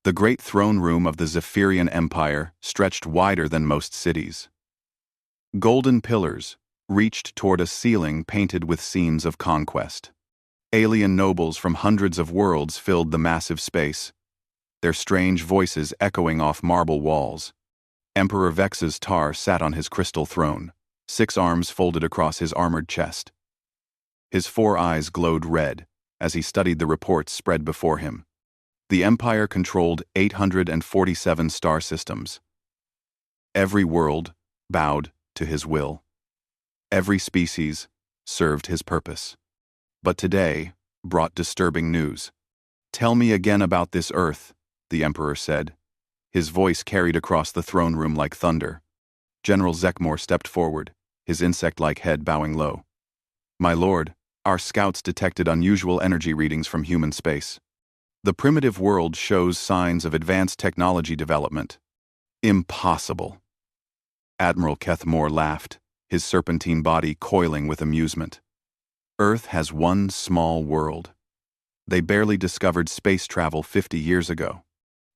The great throne room of the Zephyrian Empire stretched wider than most cities. Golden pillars reached toward a ceiling painted with scenes of conquest. Alien nobles from hundreds of worlds filled the massive space, their strange voices echoing off marble walls. Emperor Vex's Tar sat on his crystal throne, 6 arms folded across his armored chest. His 4 eyes glowed red as he studied the reports spread before him. The Empire controlled 847 star systems. Every world bowed to his will. Every species served his purpose. But today brought disturbing news. "Tell me again about this Earth," the Emperor said. His voice carried across the throne room like thunder. General Zekmor stepped forward, his insect-like head bowing low. "My lord, our scouts detected unusual energy readings from human space. The primitive world shows signs of advanced technology development." "Impossible." Admiral Kethmore laughed, his serpentine body coiling with amusement. "Earth has one small world. They barely discovered space travel 50 years ago.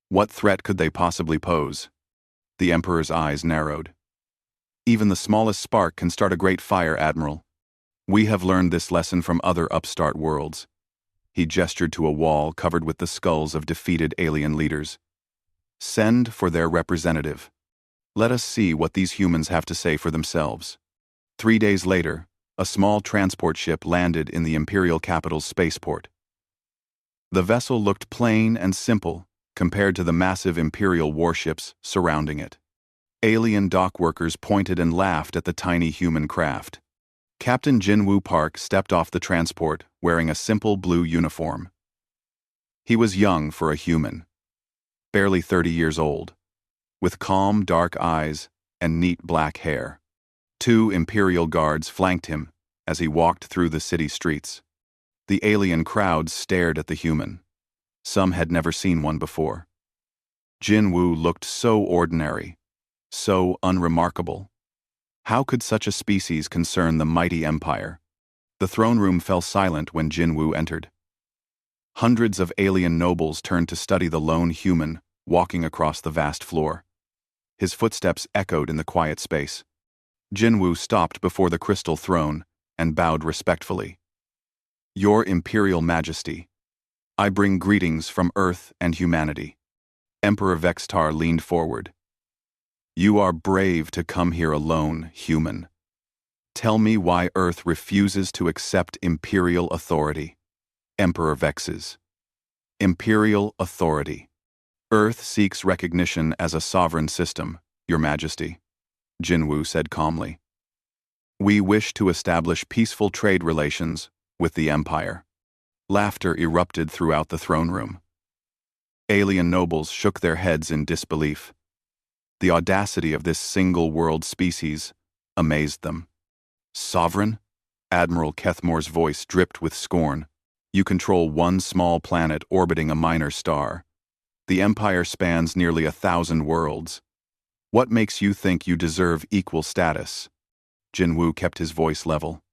What threat could they possibly pose?" The Emperor's eyes narrowed. "Even the smallest spark can start a great fire, Admiral. We have learned this lesson from other upstart worlds." He gestured to a wall covered with the skulls of defeated alien leaders. "Send for their representative. Let us see what these humans have to say for themselves." 3 days later, a small transport ship landed in the Imperial capital's spaceport. The vessel looked plain and simple compared to the massive Imperial warships surrounding it. Alien dock workers pointed and laughed at the tiny human craft. Captain Jinwoo Park stepped off the transport wearing a simple blue uniform. He was young for a human, barely 30 years old, with calm, dark eyes and neat black hair. 2 Imperial guards flanked him as he walked through the city streets. The alien crowd stared at the human. Some had never seen one before. Jinwoo looked so ordinary, so unremarkable. How could such a species concern the mighty empire? The throne room fell silent when Jinwoo entered. Hundreds of alien nobles turned to study the lone human walking across the vast floor. His footsteps echoed in the quiet space. Jinwoo stopped before the crystal throne and bowed respectfully. "Your Imperial Majesty, I bring greetings from Earth and humanity." Emperor Vextar leaned forward. "You are brave to come here alone, human. Tell me why Earth refuses to accept Imperial authority." Emperor Vexes. "Imperial authority. Earth seeks recognition as a sovereign system, Your Majesty," Jinwoo said calmly. "We wish to establish peaceful trade relations with the Empire." Laughter erupted throughout the throne room. Alien nobles shook their heads in disbelief. The audacity of this single-world species amazed them. "Sovereign?" Admiral Kethmore's voice dripped with scorn. "You control one small planet orbiting a minor star. The Empire spans nearly 1,000 worlds. What makes you think you deserve equal status?" Jinwoo kept his voice level.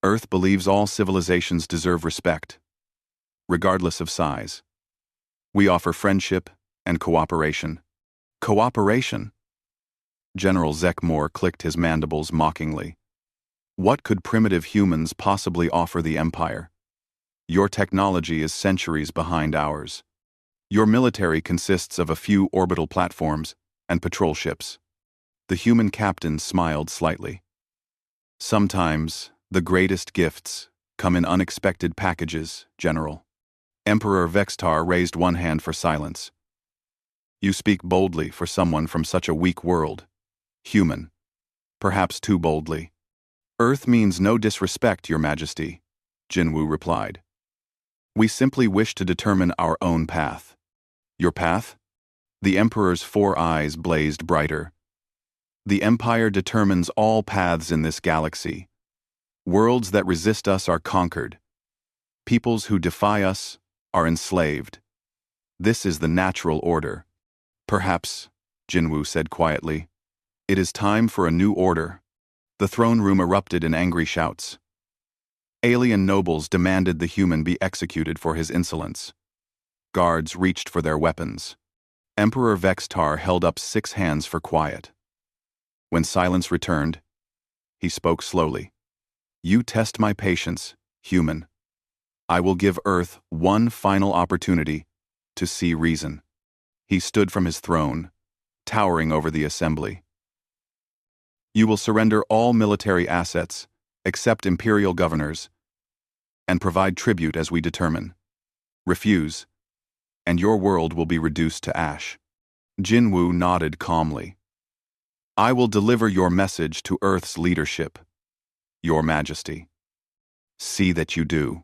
"Earth believes all civilizations deserve respect, regardless of size. We offer friendship and cooperation." "Cooperation?" General Zekmor clicked his mandibles mockingly. "What could primitive humans possibly offer the Empire? Your technology is centuries behind ours. Your military consists of a few orbital platforms and patrol ships." The human captain smiled slightly. "Sometimes the greatest gifts come in unexpected packages, General." Emperor Vextar raised one hand for silence. "You speak boldly for someone from such a weak world. Human. Perhaps too boldly." "Earth means no disrespect, Your Majesty," Jinwoo replied. "We simply wish to determine our own path." "Your path?" The Emperor's 4 eyes blazed brighter. "The Empire determines all paths in this galaxy. Worlds that resist us are conquered. Peoples who defy us are enslaved. This is the natural order." "Perhaps," Jinwoo said quietly, "it is time for a new order." The throne room erupted in angry shouts. Alien nobles demanded the human be executed for his insolence. Guards reached for their weapons. Emperor Vextar held up 6 hands for quiet. When silence returned, he spoke slowly. "You test my patience, human. I will give Earth one final opportunity to see reason." He stood from his throne, towering over the assembly. "You will surrender all military assets, except imperial governors, and provide tribute as we determine. Refuse, and your world will be reduced to ash." Jinwu nodded calmly. "I will deliver your message to Earth's leadership, Your Majesty. See that you do."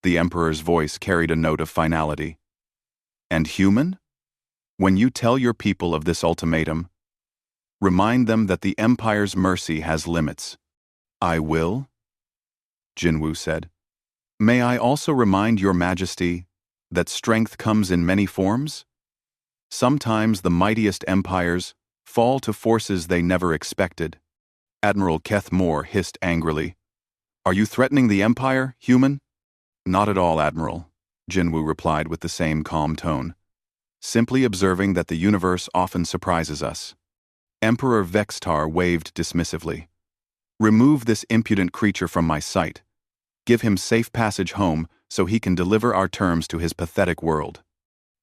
The Emperor's voice carried a note of finality. "And human? When you tell your people of this ultimatum, remind them that the Empire's mercy has limits." "I will," Jinwu said. "May I also remind Your Majesty that strength comes in many forms? Sometimes the mightiest empires fall to forces they never expected." Admiral Keth Moore hissed angrily. "Are you threatening the Empire, human?" "Not at all, Admiral," Jinwu replied with the same calm tone. "Simply observing that the universe often surprises us." Emperor Vextar waved dismissively. "Remove this impudent creature from my sight. Give him safe passage home so he can deliver our terms to his pathetic world."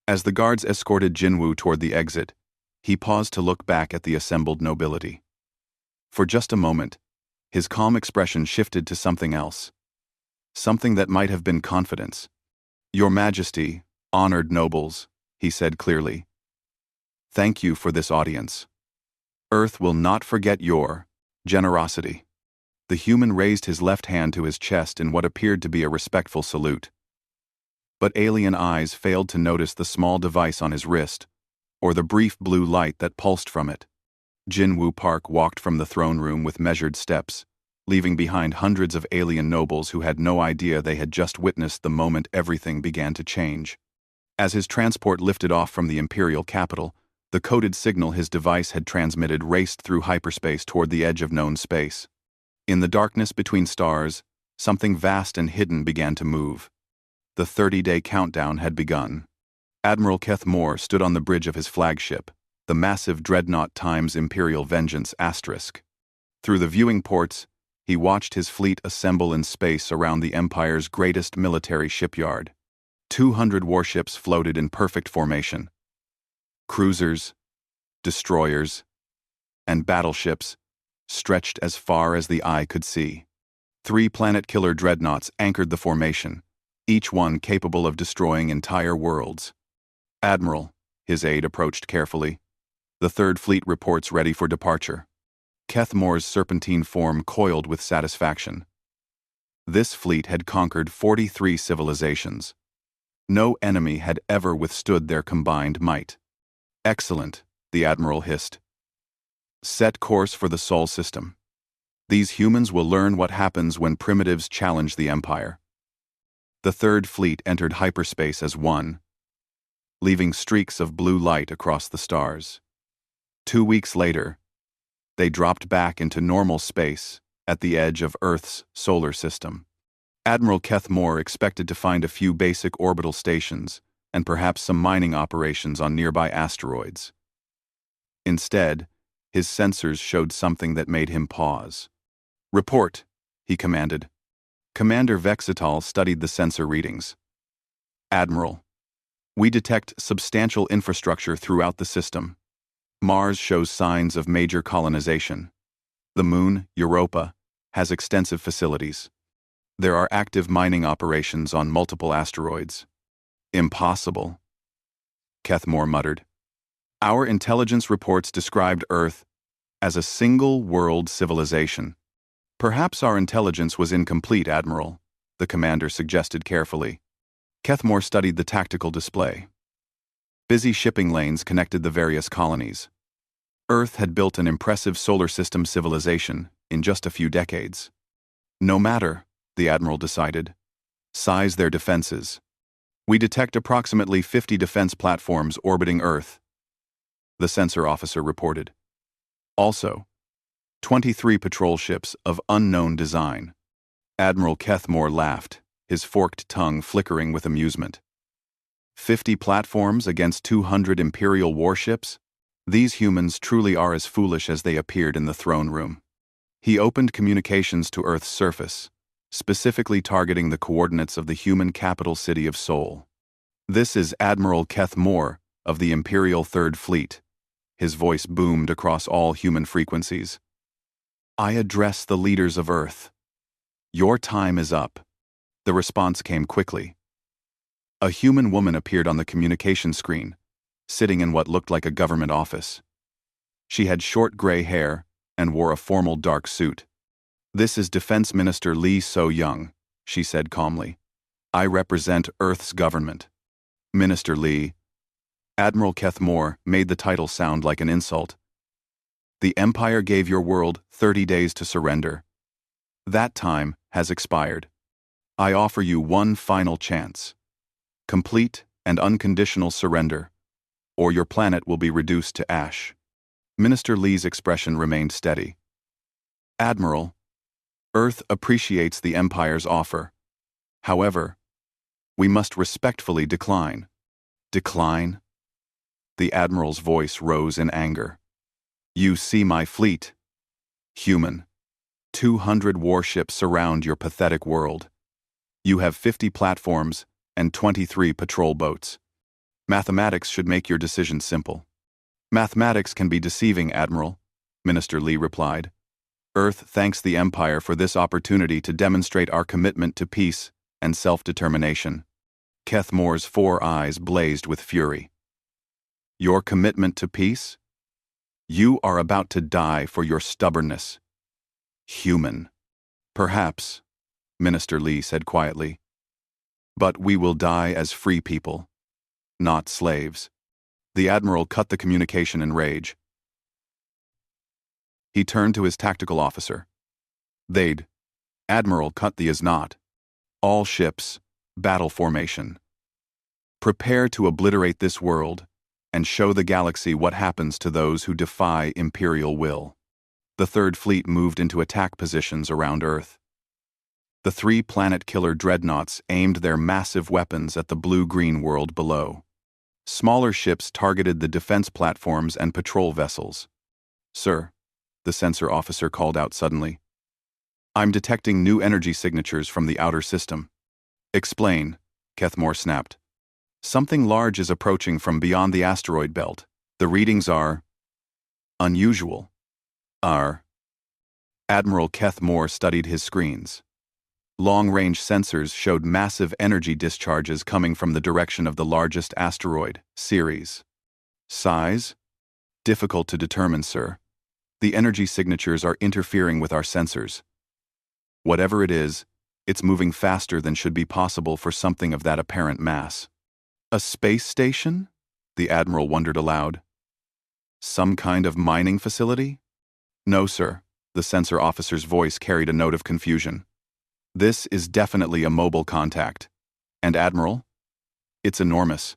As the guards escorted Jinwu toward the exit, he paused to look back at the assembled nobility. For just a moment, his calm expression shifted to something else. Something that might have been confidence. "Your Majesty, honored nobles," he said clearly. "Thank you for this audience. Earth will not forget your generosity." The human raised his left hand to his chest in what appeared to be a respectful salute. But alien eyes failed to notice the small device on his wrist, or the brief blue light that pulsed from it. Jinwu Park walked from the throne room with measured steps, leaving behind hundreds of alien nobles who had no idea they had just witnessed the moment everything began to change. As his transport lifted off from the Imperial capital, the coded signal his device had transmitted raced through hyperspace toward the edge of known space. In the darkness between stars, something vast and hidden began to move. The 30-day countdown had begun. Admiral Keth Moore stood on the bridge of his flagship, the massive dreadnought times Imperial Vengeance *. Through the viewing ports, he watched his fleet assemble in space around the Empire's greatest military shipyard. 200 warships floated in perfect formation. Cruisers, destroyers, and battleships stretched as far as the eye could see. 3 planet-killer dreadnoughts anchored the formation, each one capable of destroying entire worlds. "Admiral," his aide approached carefully. "The Third Fleet reports ready for departure." Keth Moore's serpentine form coiled with satisfaction. This fleet had conquered 43 civilizations. No enemy had ever withstood their combined might. "Excellent," the Admiral hissed. "Set course for the Sol system. These humans will learn what happens when primitives challenge the Empire." The Third Fleet entered hyperspace as one, leaving streaks of blue light across the stars. 2 weeks later, they dropped back into normal space at the edge of Earth's solar system. Admiral Keth Moore expected to find a few basic orbital stations and perhaps some mining operations on nearby asteroids. Instead, his sensors showed something that made him pause. "Report," he commanded. Commander Vexital studied the sensor readings. "Admiral, we detect substantial infrastructure throughout the system. Mars shows signs of major colonization. The moon, Europa, has extensive facilities. There are active mining operations on multiple asteroids." "Impossible," Keth Moore muttered. "Our intelligence reports described Earth as a single-world civilization." "Perhaps our intelligence was incomplete, Admiral," the commander suggested carefully. Keth Moore studied the tactical display. Busy shipping lanes connected the various colonies. Earth had built an impressive solar system civilization in just a few decades. "No matter," the Admiral decided. "Size their defenses. We detect approximately 50 defense platforms orbiting Earth," the sensor officer reported. "Also, 23 patrol ships of unknown design." Admiral Keth Moore laughed, his forked tongue flickering with amusement. 50 platforms against 200 Imperial warships? These humans truly are as foolish as they appeared in the throne room. He opened communications to Earth's surface, specifically targeting the coordinates of the human capital city of Seoul. "This is Admiral Keth Moore of the Imperial Third Fleet." His voice boomed across all human frequencies. "I address the leaders of Earth. Your time is up." The response came quickly. A human woman appeared on the communication screen, sitting in what looked like a government office. She had short gray hair and wore a formal dark suit. "This is Defense Minister Lee So-young," she said calmly. "I represent Earth's government." "Minister Lee." Admiral Keth Moore made the title sound like an insult. "The Empire gave your world 30 days to surrender. That time has expired. I offer you one final chance. Complete and unconditional surrender, or your planet will be reduced to ash." Minister Lee's expression remained steady. "Admiral, Earth appreciates the Empire's offer. However, we must respectfully decline." "Decline?" The Admiral's voice rose in anger. "You see my fleet? Human. 200 warships surround your pathetic world. You have 50 platforms and 23 patrol boats. Mathematics should make your decision simple." "Mathematics can be deceiving, Admiral," Minister Lee replied. "Earth thanks the Empire for this opportunity to demonstrate our commitment to peace and self-determination." Keth Moore's 4 eyes blazed with fury. "Your commitment to peace? You are about to die for your stubbornness. Human." "Perhaps," Minister Lee said quietly. "But we will die as free people, not slaves." The Admiral cut the communication in rage. He turned to his tactical officer. "They'd." Admiral cut the is not. "All ships, battle formation. Prepare to obliterate this world and show the galaxy what happens to those who defy Imperial will." The Third Fleet moved into attack positions around Earth. The 3 planet-killer dreadnoughts aimed their massive weapons at the blue-green world below. Smaller ships targeted the defense platforms and patrol vessels. "Sir," the sensor officer called out suddenly. "I'm detecting new energy signatures from the outer system." "Explain," Keth Moore snapped. "Something large is approaching from beyond the asteroid belt. The readings are unusual." Admiral Keth Moore studied his screens. Long-range sensors showed massive energy discharges coming from the direction of the largest asteroid, Ceres. "Size? Difficult to determine, sir. The energy signatures are interfering with our sensors. Whatever it is, it's moving faster than should be possible for something of that apparent mass." "A space station?" the Admiral wondered aloud. "Some kind of mining facility?" "No, sir," the sensor officer's voice carried a note of confusion. "This is definitely a mobile contact. And Admiral, it's enormous."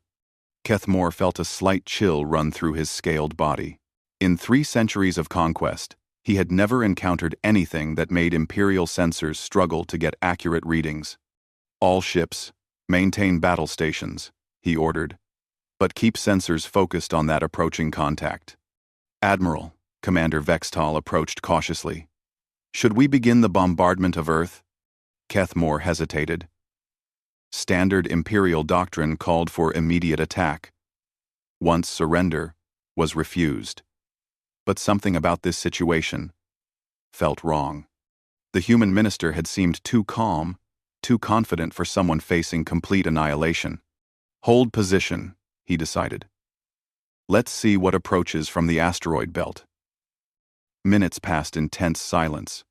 Keth Moore felt a slight chill run through his scaled body. In 3 centuries of conquest, he had never encountered anything that made Imperial sensors struggle to get accurate readings. "All ships, maintain battle stations," he ordered. "But keep sensors focused on that approaching contact." "Admiral," Commander Vextal approached cautiously. "Should we begin the bombardment of Earth?" Keth Moore hesitated. Standard Imperial doctrine called for immediate attack. Once surrender was refused. But something about this situation felt wrong. The human minister had seemed too calm, too confident for someone facing complete annihilation. "Hold position," he decided. "Let's see what approaches from the asteroid belt." Minutes passed in tense silence.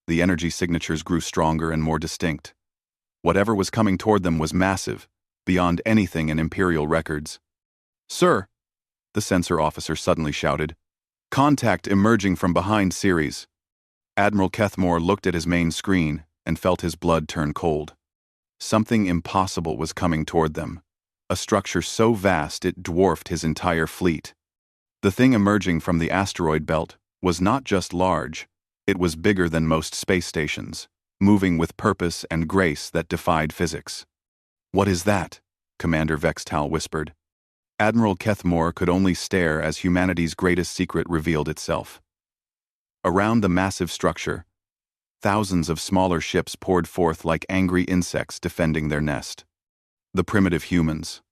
The energy signatures grew stronger and more distinct. Whatever was coming toward them was massive, beyond anything in Imperial records. "Sir," the sensor officer suddenly shouted. "Contact emerging from behind Ceres." Admiral Keth Moore looked at his main screen and felt his blood turn cold. Something impossible was coming toward them, a structure so vast it dwarfed his entire fleet. The thing emerging from the asteroid belt was not just large, it was bigger than most space stations, moving with purpose and grace that defied physics. "What is that?" Commander Vextal whispered. Admiral Kethmore could only stare as humanity's greatest secret revealed itself. Around the massive structure, thousands of smaller ships poured forth like angry insects defending their nest. The primitive humans.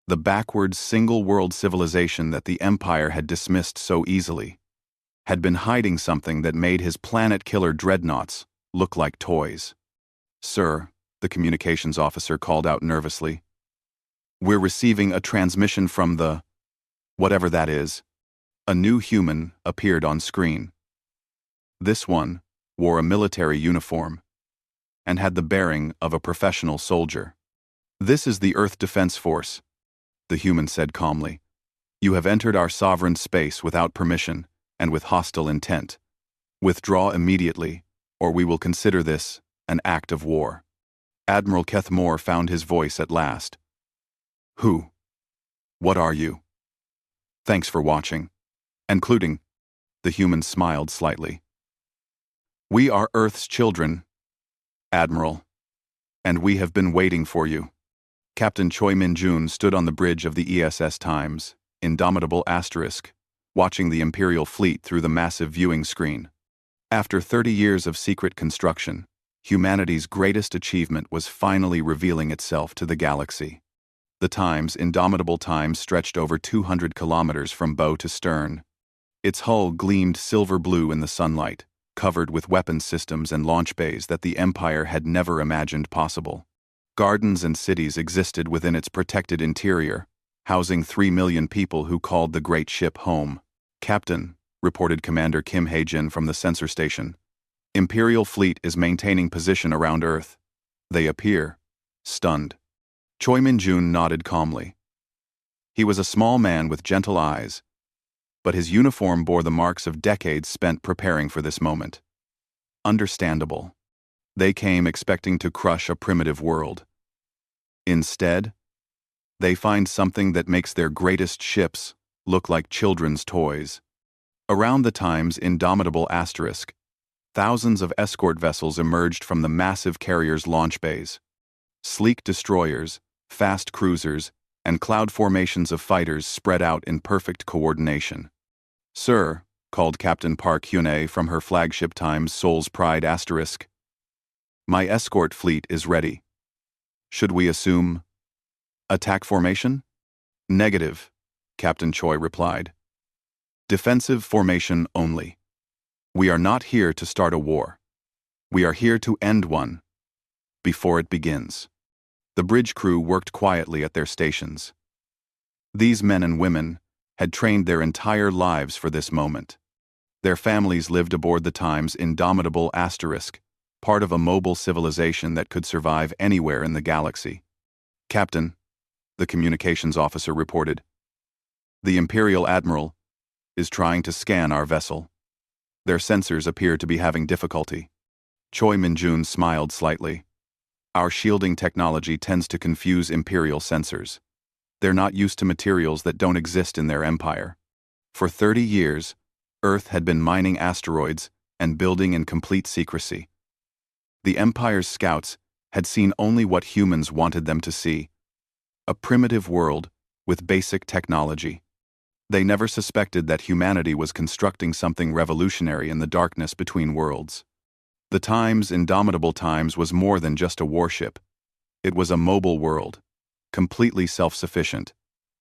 The backwards single-world civilization that the Empire had dismissed so easily, had been hiding something that made his planet-killer dreadnoughts look like toys. "Sir," the communications officer called out nervously, "we're receiving a transmission from the... whatever that is." A new human appeared on screen. This one wore a military uniform and had the bearing of a professional soldier. "This is the Earth Defense Force," the human said calmly. "You have entered our sovereign space without permission and with hostile intent. Withdraw immediately, or we will consider this an act of war." Admiral Kethmore found his voice at last. "Who? What are you? Thanks for watching." Including, the human smiled slightly. "We are Earth's children, Admiral, and we have been waiting for you." Captain Choi Min-jun stood on the bridge of the ESS Times, Indomitable Asterisk, watching the Imperial fleet through the massive viewing screen. After 30 years of secret construction, humanity's greatest achievement was finally revealing itself to the galaxy. The Times, Indomitable Times, stretched over 200 kilometers from bow to stern. Its hull gleamed silver blue in the sunlight, covered with weapons systems and launch bays that the Empire had never imagined possible. Gardens and cities existed within its protected interior, housing 3 million people who called the great ship home. "Captain," reported Commander Kim Hae-jin from the sensor station, "Imperial fleet is maintaining position around Earth. They appear stunned." Choi Min-jun nodded calmly. He was a small man with gentle eyes, but his uniform bore the marks of decades spent preparing for this moment. Understandable. They came expecting to crush a primitive world. Instead, they find something that makes their greatest ships look like children's toys. Around the Times' Indomitable Asterisk, thousands of escort vessels emerged from the massive carrier's launch bays. Sleek destroyers, fast cruisers, and cloud formations of fighters spread out in perfect coordination. "Sir," called Captain Park Hyun-ae from her flagship Times Soul's Pride Asterisk, "my escort fleet is ready. Should we assume attack formation?" "Negative," Captain Choi replied. "Defensive formation only. We are not here to start a war. We are here to end one before it begins." The bridge crew worked quietly at their stations. These men and women had trained their entire lives for this moment. Their families lived aboard the Times' Indomitable Asterisk, part of a mobile civilization that could survive anywhere in the galaxy. "Captain," the communications officer reported, "the Imperial Admiral is trying to scan our vessel. Their sensors appear to be having difficulty." Choi Min-jun smiled slightly. "Our shielding technology tends to confuse Imperial sensors. They're not used to materials that don't exist in their empire. For 30 years, Earth had been mining asteroids and building in complete secrecy. The Empire's scouts had seen only what humans wanted them to see: a primitive world with basic technology. They never suspected that humanity was constructing something revolutionary in the darkness between worlds. The Times' Indomitable Times was more than just a warship. It was a mobile world, completely self-sufficient,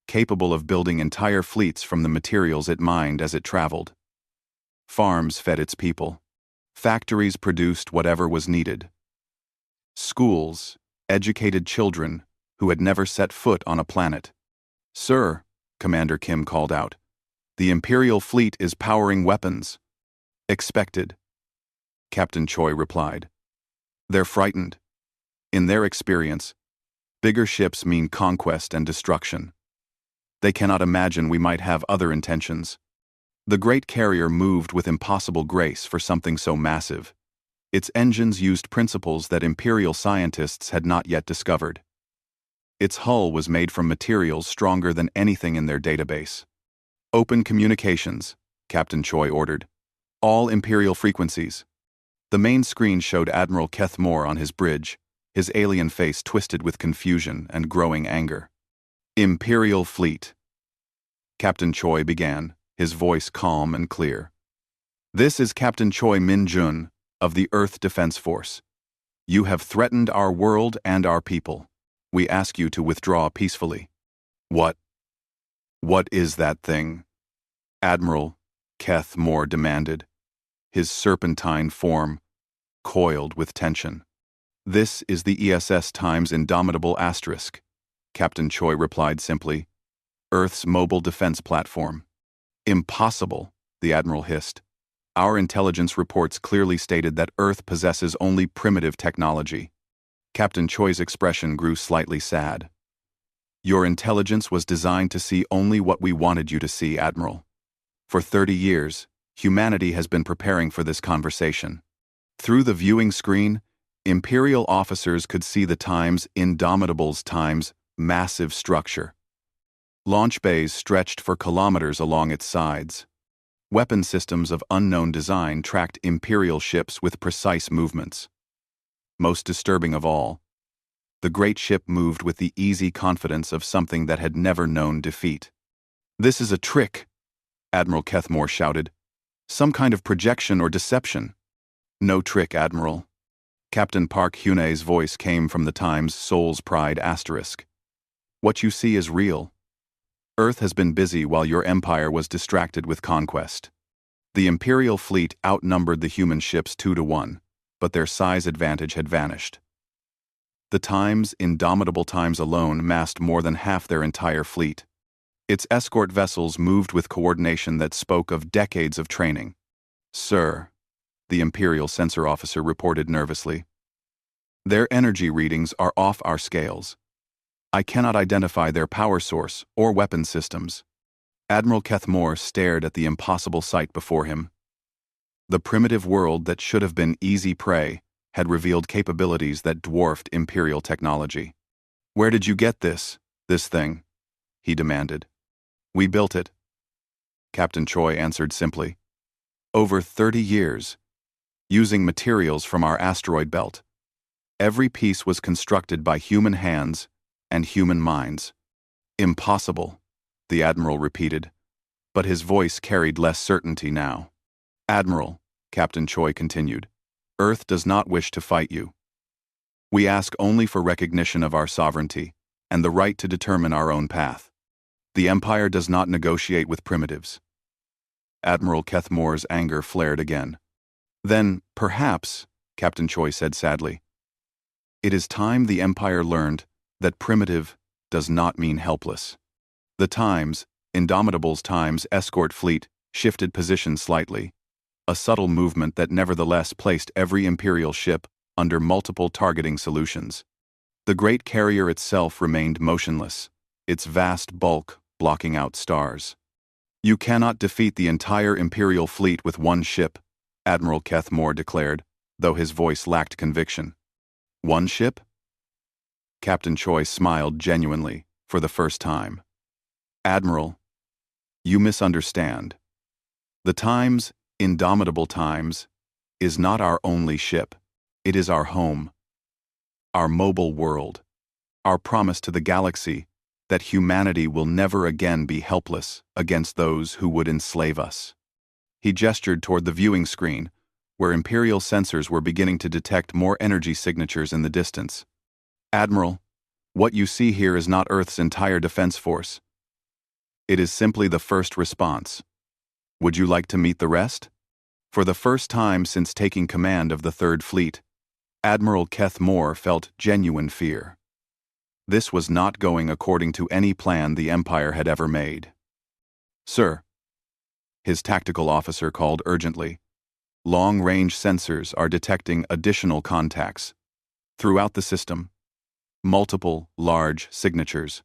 capable of building entire fleets from the materials it mined as it traveled. Farms fed its people. Factories produced whatever was needed. Schools educated children who had never set foot on a planet. "Sir," Commander Kim called out, "the Imperial fleet is powering weapons." "Expected," Captain Choi replied. "They're frightened. In their experience, bigger ships mean conquest and destruction. They cannot imagine we might have other intentions." The great carrier moved with impossible grace for something so massive. Its engines used principles that Imperial scientists had not yet discovered. Its hull was made from materials stronger than anything in their database. "Open communications," Captain Choi ordered. "All Imperial frequencies." The main screen showed Admiral Kethmore on his bridge, his alien face twisted with confusion and growing anger. Imperial Fleet. Captain Choi began, his voice calm and clear. This is Captain Choi Min-jun of the Earth Defense Force. You have threatened our world and our people. We ask you to withdraw peacefully. What is that thing? Admiral Keth Moore demanded, his serpentine form coiled with tension. This is the ESS Times Indomitable Asterisk, Captain Choi replied simply. Earth's mobile defense platform. Impossible, the Admiral hissed. Our intelligence reports clearly stated that Earth possesses only primitive technology. Captain Choi's expression grew slightly sad. Your intelligence was designed to see only what we wanted you to see, Admiral. For 30 years, humanity has been preparing for this conversation. Through the viewing screen, Imperial officers could see the Times Indomitable's Times massive structure. Launch bays stretched for kilometers along its sides. Weapon systems of unknown design tracked Imperial ships with precise movements. Most disturbing of all, the great ship moved with the easy confidence of something that had never known defeat. This is a trick, Admiral Kethmore shouted. Some kind of projection or deception. No trick, Admiral. Captain Park Hyun's voice came from the Times Soul's Pride asterisk. What you see is real. Earth has been busy while your empire was distracted with conquest. The Imperial fleet outnumbered the human ships 2-1, but their size advantage had vanished. The Times Indomitable Times alone massed more than half their entire fleet. Its escort vessels moved with coordination that spoke of decades of training. Sir, the Imperial sensor officer reported nervously. Their energy readings are off our scales. I cannot identify their power source or weapon systems. Admiral Kethmore stared at the impossible sight before him. The primitive world that should have been easy prey had revealed capabilities that dwarfed Imperial technology. Where did you get this thing? He demanded. We built it. Captain Choi answered simply. Over 30 years, using materials from our asteroid belt. Every piece was constructed by human hands and human minds. Impossible, the Admiral repeated, but his voice carried less certainty now. Admiral, Captain Choi continued, Earth does not wish to fight you. We ask only for recognition of our sovereignty and the right to determine our own path. The Empire does not negotiate with primitives. Admiral Kethmore's anger flared again. Then, perhaps, Captain Choi said sadly, it is time the Empire learned that primitive does not mean helpless. The Times, Indomitable's Times escort fleet, shifted position slightly, a subtle movement that nevertheless placed every Imperial ship under multiple targeting solutions. The great carrier itself remained motionless, its vast bulk blocking out stars. You cannot defeat the entire Imperial fleet with one ship, Admiral Kethmore declared, though his voice lacked conviction. One ship? Captain Choi smiled genuinely, for the first time. Admiral, you misunderstand. The Times, Indomitable Times, is not our only ship. It is our home. Our mobile world. Our promise to the galaxy that humanity will never again be helpless against those who would enslave us. He gestured toward the viewing screen, where Imperial sensors were beginning to detect more energy signatures in the distance. Admiral, what you see here is not Earth's entire defense force. It is simply the first response. Would you like to meet the rest? For the first time since taking command of the Third Fleet, Admiral Kethmore felt genuine fear. This was not going according to any plan the Empire had ever made. Sir, his tactical officer called urgently. Long-range sensors are detecting additional contacts. Throughout the system, multiple, large signatures.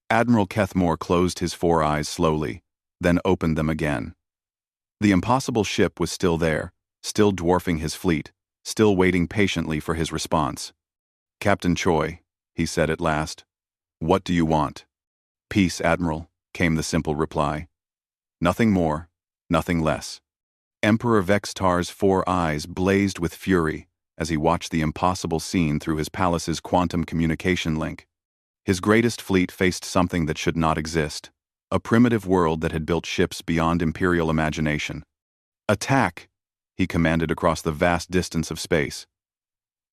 Admiral Kethmore closed his 4 eyes slowly, then opened them again. The impossible ship was still there, still dwarfing his fleet, still waiting patiently for his response. Captain Choi, he said at last, what do you want? Peace, Admiral, came the simple reply. Nothing more, nothing less. Emperor Vextar's 4 eyes blazed with fury, as he watched the impossible scene through his palace's quantum communication link. His greatest fleet faced something that should not exist, a primitive world that had built ships beyond imperial imagination. "Attack!" he commanded across the vast distance of space.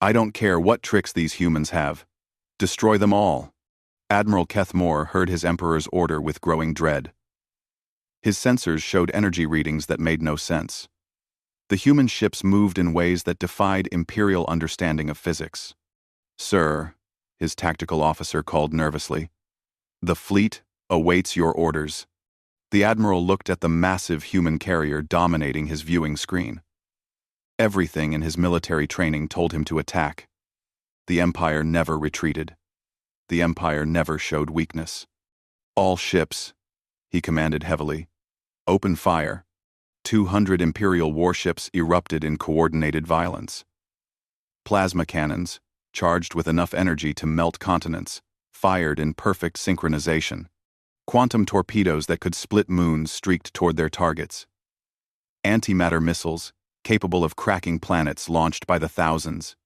"I don't care what tricks these humans have. Destroy them all." Admiral Kethmore heard his emperor's order with growing dread. His sensors showed energy readings that made no sense. The human ships moved in ways that defied imperial understanding of physics. "Sir," his tactical officer called nervously, "the fleet awaits your orders." The admiral looked at the massive human carrier dominating his viewing screen. Everything in his military training told him to attack. The Empire never retreated. The Empire never showed weakness. "All ships," he commanded heavily. "Open fire." 200 Imperial warships erupted in coordinated violence. Plasma cannons, charged with enough energy to melt continents, fired in perfect synchronization. Quantum torpedoes that could split moons streaked toward their targets. Antimatter missiles, capable of cracking planets, launched by the thousands.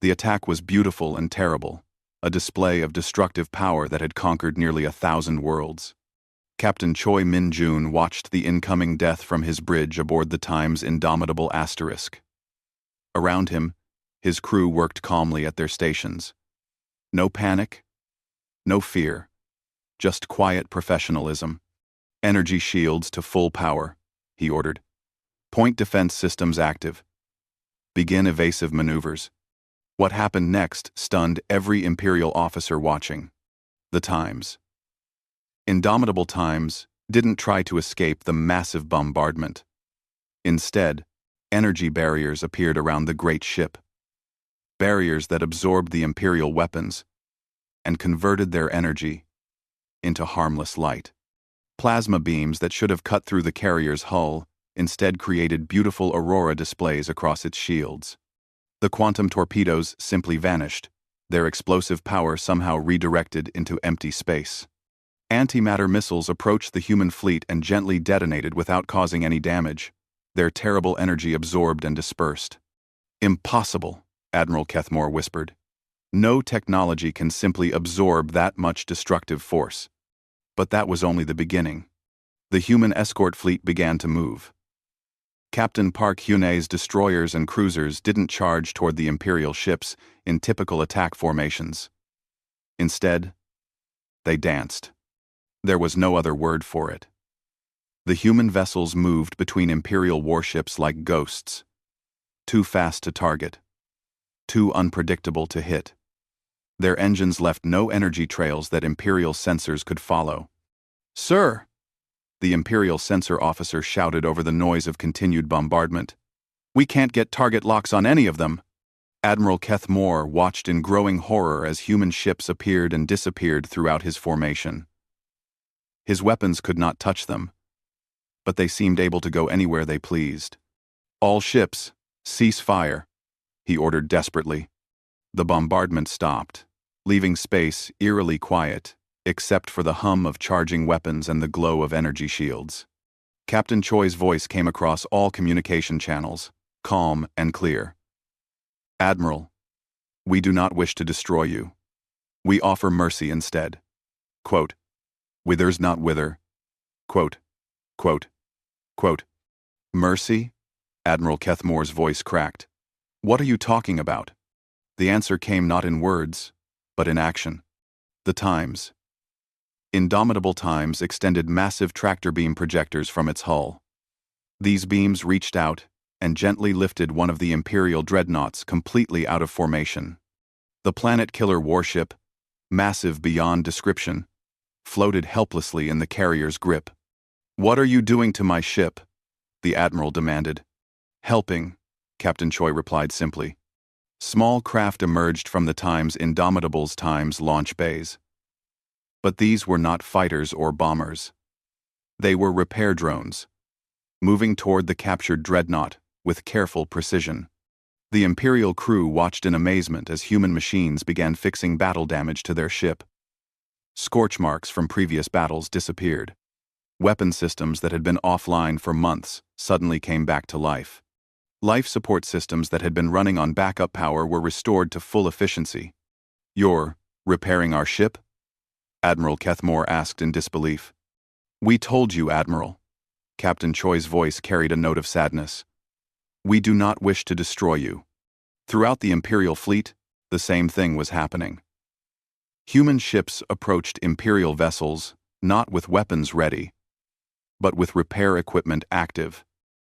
The attack was beautiful and terrible, a display of destructive power that had conquered nearly 1,000 worlds. Captain Choi Min-jun watched the incoming death from his bridge aboard the Time's indomitable Asterisk. Around him, his crew worked calmly at their stations. No panic, no fear, just quiet professionalism. "Energy shields to full power," he ordered. "Point defense systems active. Begin evasive maneuvers." What happened next stunned every Imperial officer watching. The Times. Indomitable Times didn't try to escape the massive bombardment. Instead, energy barriers appeared around the great ship. Barriers that absorbed the Imperial weapons and converted their energy into harmless light. Plasma beams that should have cut through the carrier's hull instead created beautiful aurora displays across its shields. The quantum torpedoes simply vanished, their explosive power somehow redirected into empty space. Antimatter missiles approached the human fleet and gently detonated without causing any damage, their terrible energy absorbed and dispersed. "Impossible," Admiral Kethmore whispered. "No technology can simply absorb that much destructive force." But that was only the beginning. The human escort fleet began to move. Captain Park Hyun's destroyers and cruisers didn't charge toward the Imperial ships in typical attack formations. Instead, they danced. There was no other word for it. The human vessels moved between Imperial warships like ghosts, too fast to target, too unpredictable to hit. Their engines left no energy trails that Imperial sensors could follow. "Sir!" the Imperial sensor officer shouted over the noise of continued bombardment. "We can't get target locks on any of them." Admiral Kethmore watched in growing horror as human ships appeared and disappeared throughout his formation. His weapons could not touch them, but they seemed able to go anywhere they pleased. "All ships, cease fire," he ordered desperately. The bombardment stopped, leaving space eerily quiet, except for the hum of charging weapons and the glow of energy shields. Captain Choi's voice came across all communication channels, calm and clear. "Admiral, we do not wish to destroy you. We offer mercy instead. Quote, withers not wither. Quote, quote, quote. Mercy?" Admiral Kethmore's voice cracked. "What are you talking about?" The answer came not in words, but in action. The Times. Indomitable Times extended massive tractor beam projectors from its hull. These beams reached out and gently lifted one of the Imperial dreadnoughts completely out of formation. The planet-killer warship, massive beyond description, floated helplessly in the carrier's grip. "What are you doing to my ship?" the Admiral demanded. "Helping," Captain Choi replied simply. Small craft emerged from the Times Indomitable's Times launch bays. But these were not fighters or bombers. They were repair drones, moving toward the captured dreadnought with careful precision. The Imperial crew watched in amazement as human machines began fixing battle damage to their ship. Scorch marks from previous battles disappeared. Weapon systems that had been offline for months suddenly came back to life. Life support systems that had been running on backup power were restored to full efficiency. "You're repairing our ship?" Admiral Kethmore asked in disbelief. "We told you, Admiral." Captain Choi's voice carried a note of sadness. "We do not wish to destroy you." Throughout the Imperial fleet, the same thing was happening. Human ships approached Imperial vessels, not with weapons ready, but with repair equipment active.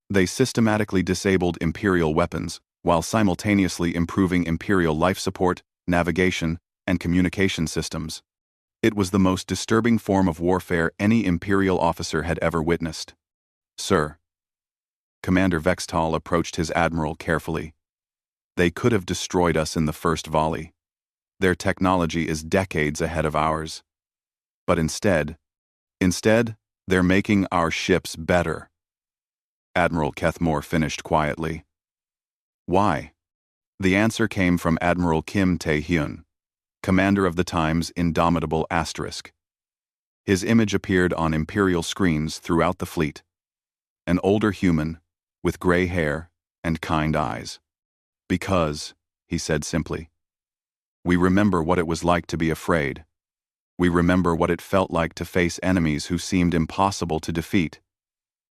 They systematically disabled Imperial weapons, while simultaneously improving Imperial life support, navigation, and communication systems. It was the most disturbing form of warfare any Imperial officer had ever witnessed. "Sir." Commander Vextal approached his admiral carefully. "They could have destroyed us in the first volley. Their technology is decades ahead of ours. But instead, they're making our ships better." Admiral Kethmore finished quietly. "Why?" The answer came from Admiral Kim Tae-hyun, commander of the Time's indomitable Asterisk. His image appeared on Imperial screens throughout the fleet. An older human, with gray hair and kind eyes. "Because," he said simply, "we remember what it was like to be afraid. We remember what it felt like to face enemies who seemed impossible to defeat.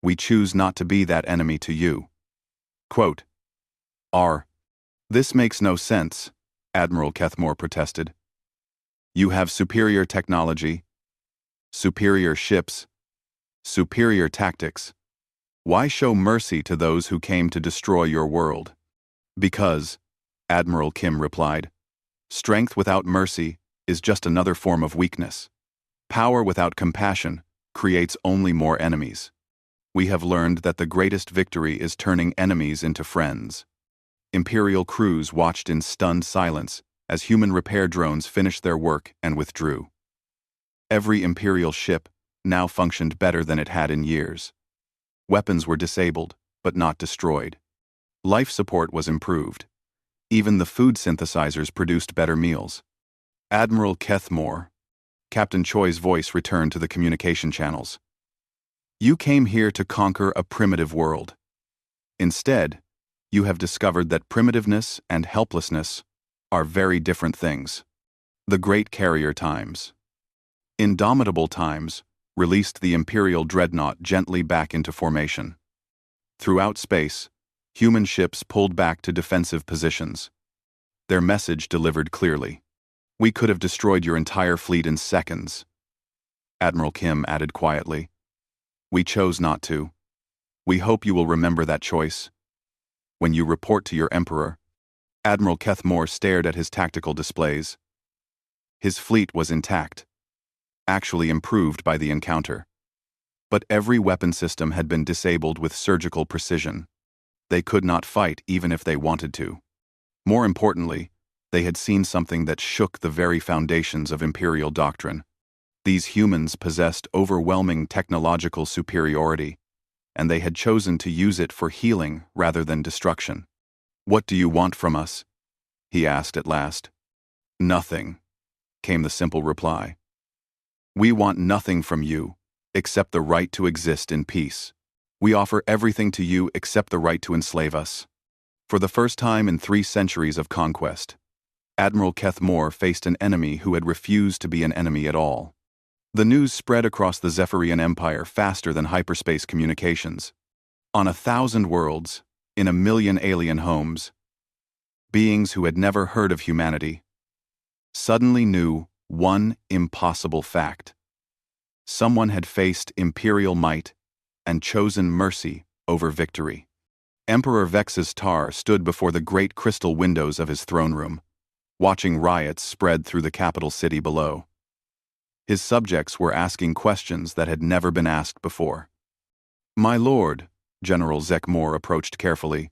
We choose not to be that enemy to you." Quote, "This makes no sense," Admiral Kethmore protested. "You have superior technology, superior ships, superior tactics. Why show mercy to those who came to destroy your world?" "Because," Admiral Kim replied, "strength without mercy is just another form of weakness. Power without compassion creates only more enemies. We have learned that the greatest victory is turning enemies into friends." Imperial crews watched in stunned silence as human repair drones finished their work and withdrew. Every Imperial ship now functioned better than it had in years. Weapons were disabled, but not destroyed. Life support was improved. Even the food synthesizers produced better meals. "Admiral Kethmore," Captain Choi's voice returned to the communication channels. "You came here to conquer a primitive world. Instead, you have discovered that primitiveness and helplessness are very different things. The Great Carrier Times, indomitable times, released the Imperial dreadnought gently back into formation. Throughout space, human ships pulled back to defensive positions. Their message delivered clearly. We could have destroyed your entire fleet in seconds." Admiral Kim added quietly, "We chose not to. We hope you will remember that choice. When you report to your Emperor." Admiral Kethmore stared at his tactical displays. His fleet was intact, actually improved by the encounter. But every weapon system had been disabled with surgical precision. They could not fight even if they wanted to. More importantly, they had seen something that shook the very foundations of Imperial doctrine. These humans possessed overwhelming technological superiority, and they had chosen to use it for healing rather than destruction. "What do you want from us?" he asked at last. "Nothing," came the simple reply. "We want nothing from you, except the right to exist in peace. We offer everything to you except the right to enslave us." For the first time in 3 centuries of conquest, Admiral Kethmore faced an enemy who had refused to be an enemy at all. The news spread across the Zephyrian Empire faster than hyperspace communications. On 1,000 worlds, in 1,000,000 alien homes, beings who had never heard of humanity suddenly knew one impossible fact. Someone had faced Imperial might and chosen mercy over victory. Emperor Vex's Tar stood before the great crystal windows of his throne room, watching riots spread through the capital city below. His subjects were asking questions that had never been asked before. "My lord," General Zekmore approached carefully,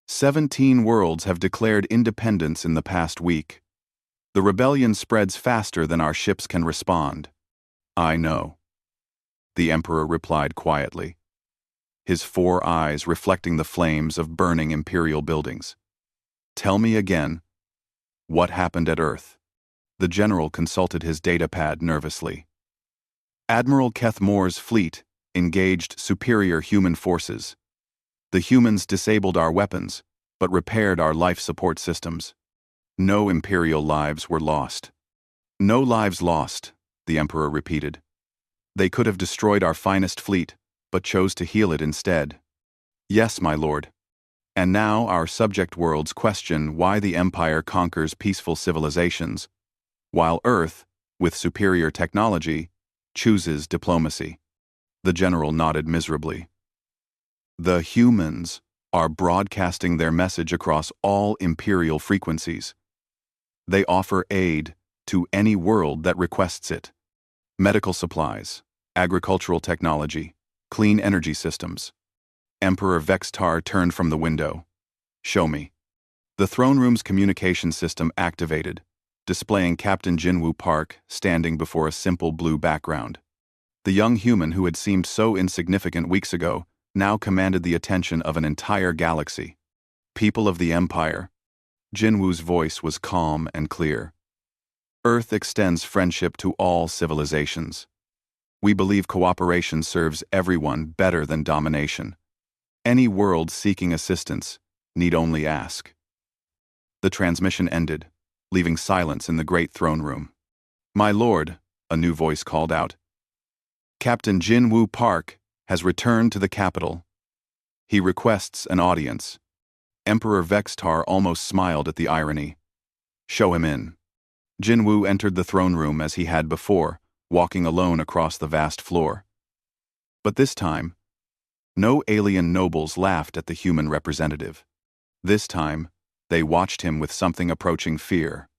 17 worlds have declared independence in the past week. The rebellion spreads faster than our ships can respond." "I know," the Emperor replied quietly, his 4 eyes reflecting the flames of burning Imperial buildings. "Tell me again, what happened at Earth?" The general consulted his datapad nervously. "Admiral Kethmore's fleet engaged superior human forces. The humans disabled our weapons, but repaired our life support systems. No Imperial lives were lost. No lives lost, the Emperor repeated. They could have destroyed our finest fleet, but chose to heal it instead. Yes, my lord. And now our subject worlds question why the Empire conquers peaceful civilizations, while Earth, with superior technology, chooses diplomacy. The general nodded miserably. The humans are broadcasting their message across all Imperial frequencies. They offer aid to any world that requests it. Medical supplies, agricultural technology, clean energy systems. Emperor Vextar turned from the window. Show me. The throne room's communication system activated, displaying Captain Jinwoo Park standing before a simple blue background. The young human who had seemed so insignificant weeks ago now commanded the attention of an entire galaxy. People of the Empire. Jinwoo's voice was calm and clear. Earth extends friendship to all civilizations. We believe cooperation serves everyone better than domination. Any world seeking assistance need only ask. The transmission ended, leaving silence in the great throne room. My lord, a new voice called out. Captain Jinwoo Park has returned to the capital. He requests an audience. Emperor Vextar almost smiled at the irony. Show him in. Jinwoo entered the throne room as he had before, walking alone across the vast floor. But this time, no alien nobles laughed at the human representative. This time, they watched him with something approaching fear.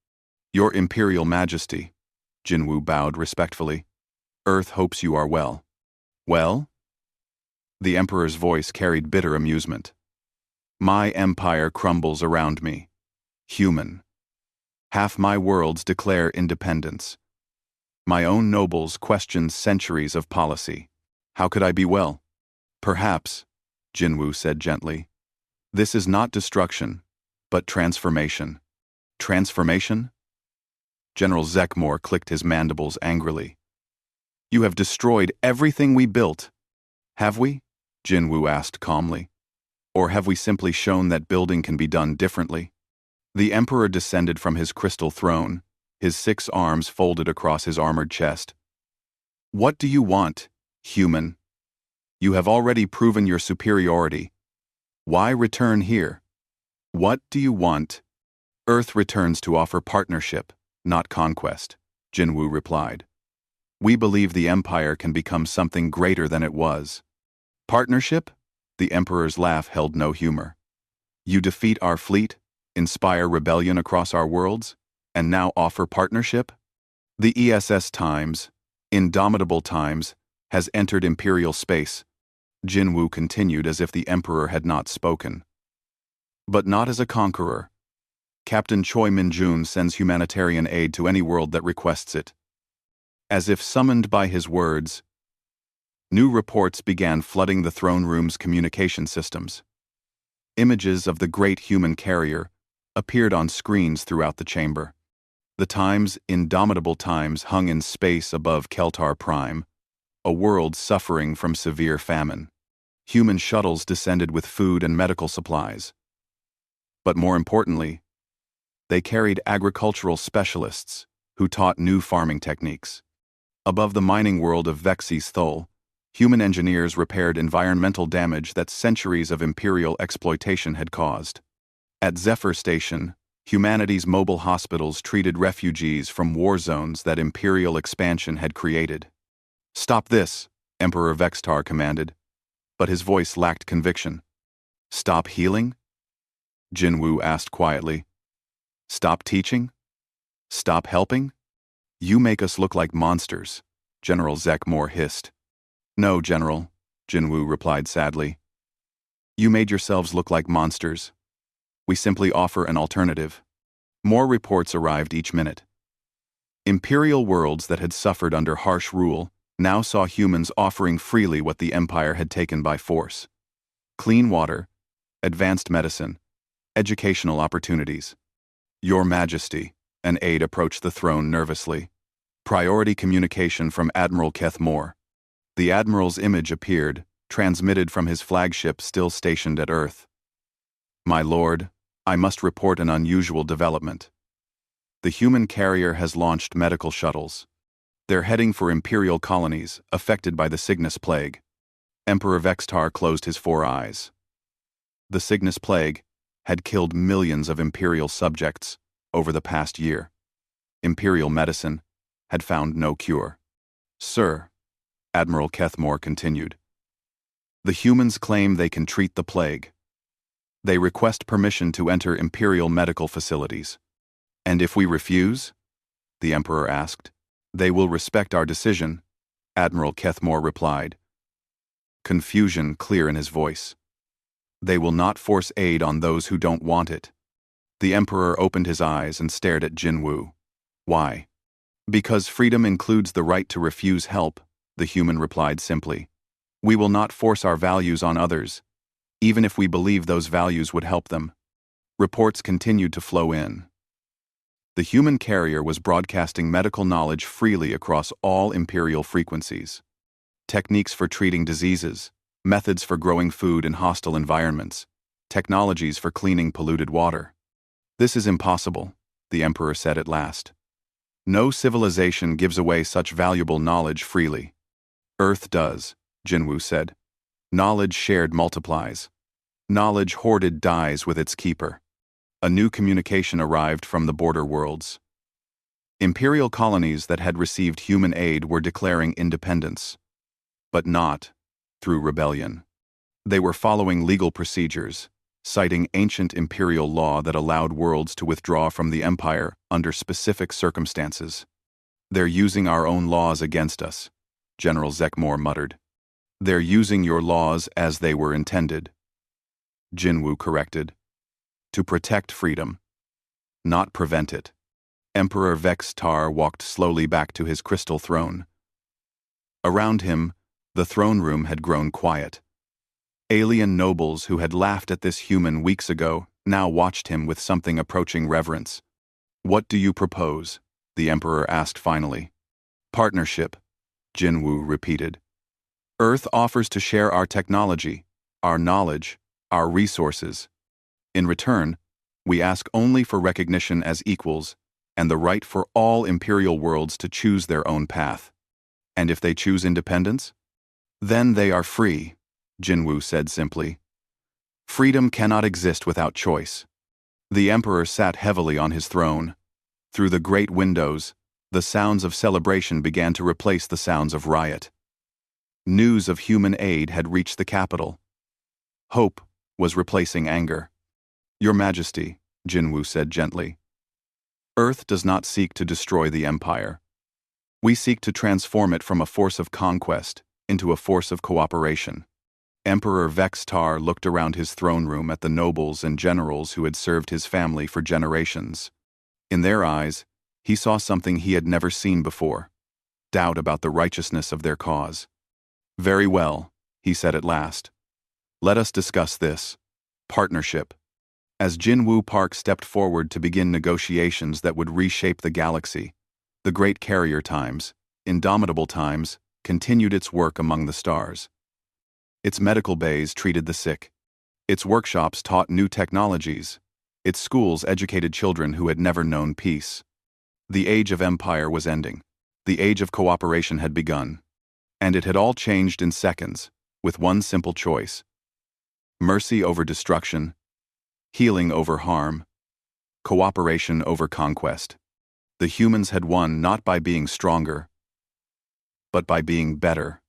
Your Imperial Majesty, Jinwoo bowed respectfully. Earth hopes you are well. Well? The Emperor's voice carried bitter amusement. My empire crumbles around me. Human. Half my worlds declare independence. My own nobles question centuries of policy. How could I be well? Perhaps, Jinwoo said gently. This is not destruction, but transformation. Transformation? General Zekmore clicked his mandibles angrily. You have destroyed everything we built. Have we? Jinwoo asked calmly. Or have we simply shown that building can be done differently? The Emperor descended from his crystal throne, his 6 arms folded across his armored chest. What do you want, human? You have already proven your superiority. Why return here? What do you want? Earth returns to offer partnership, not conquest, Jinwoo replied. We believe the Empire can become something greater than it was. Partnership? The Emperor's laugh held no humor. You defeat our fleet, inspire rebellion across our worlds, and now offer partnership? The ESS Times, Indomitable Times, has entered Imperial space. Jinwoo continued as if the Emperor had not spoken. But not as a conqueror. Captain Choi Min-jun sends humanitarian aid to any world that requests it. As if summoned by his words, new reports began flooding the throne room's communication systems. Images of the great human carrier appeared on screens throughout the chamber. The Times' Indomitable Times hung in space above Keltar Prime, a world suffering from severe famine. Human shuttles descended with food and medical supplies. But more importantly, they carried agricultural specialists who taught new farming techniques. Above the mining world of Vexis Thol, human engineers repaired environmental damage that centuries of imperial exploitation had caused. At Zephyr Station, humanity's mobile hospitals treated refugees from war zones that imperial expansion had created. Stop this, Emperor Vextar commanded, but his voice lacked conviction. Stop healing? Jinwoo asked quietly. Stop teaching? Stop helping? You make us look like monsters, General Zekmore hissed. No, General, Jinwoo replied sadly. You made yourselves look like monsters. We simply offer an alternative. More reports arrived each minute. Imperial worlds that had suffered under harsh rule now saw humans offering freely what the Empire had taken by force. Clean water, advanced medicine, educational opportunities. Your Majesty, an aide approached the throne nervously. Priority communication from Admiral Keth Moore. The Admiral's image appeared, transmitted from his flagship still stationed at Earth. "My lord, I must report an unusual development. The human carrier has launched medical shuttles. They're heading for Imperial colonies affected by the Cygnus Plague." Emperor Vextar closed his 4 eyes. The Cygnus Plague had killed millions of Imperial subjects over the past year. Imperial medicine had found no cure. "Sir," Admiral Kethmore continued, "the humans claim they can treat the plague. They request permission to enter Imperial medical facilities. And if we refuse?" the Emperor asked. "They will respect our decision," Admiral Kethmore replied, confusion clear in his voice. "They will not force aid on those who don't want it." The Emperor opened his eyes and stared at Jinwu. "Why?" "Because freedom includes the right to refuse help," the human replied simply. "We will not force our values on others, even if we believe those values would help them." Reports continued to flow in. The human carrier was broadcasting medical knowledge freely across all Imperial frequencies. Techniques for treating diseases, methods for growing food in hostile environments, technologies for cleaning polluted water. "This is impossible," the Emperor said at last. "No civilization gives away such valuable knowledge freely." "Earth does," Jinwu said. "Knowledge shared multiplies. Knowledge hoarded dies with its keeper." A new communication arrived from the border worlds. Imperial colonies that had received human aid were declaring independence. But not through rebellion. They were following legal procedures, citing ancient imperial law that allowed worlds to withdraw from the Empire under specific circumstances. "They're using our own laws against us," General Zekmore muttered. "They're using your laws as they were intended," Jinwu corrected. "To protect freedom, not prevent it." Emperor Vextar walked slowly back to his crystal throne. Around him, the throne room had grown quiet. Alien nobles who had laughed at this human weeks ago now watched him with something approaching reverence. "What do you propose?" the Emperor asked finally. "Partnership," Jinwu repeated. "Earth offers to share our technology, our knowledge, our resources. In return, we ask only for recognition as equals and the right for all Imperial worlds to choose their own path. And if they choose independence? Then they are free," Jinwu said simply. "Freedom cannot exist without choice." The Emperor sat heavily on his throne. Through the great windows, the sounds of celebration began to replace the sounds of riot. News of human aid had reached the capital. Hope was replacing anger. "Your Majesty," Jinwu said gently, "Earth does not seek to destroy the Empire. We seek to transform it from a force of conquest into a force of cooperation." Emperor Vextar looked around his throne room at the nobles and generals who had served his family for generations. In their eyes, he saw something he had never seen before: doubt about the righteousness of their cause. "Very well," he said at last. "Let us discuss this. Partnership." As Jinwu Park stepped forward to begin negotiations that would reshape the galaxy, the Great Carrier Times, Indomitable Times, continued its work among the stars. Its medical bays treated the sick. Its workshops taught new technologies. Its schools educated children who had never known peace. The age of empire was ending. The age of cooperation had begun. And it had all changed in seconds, with one simple choice: mercy over destruction, healing over harm, cooperation over conquest. The humans had won not by being stronger, but by being better.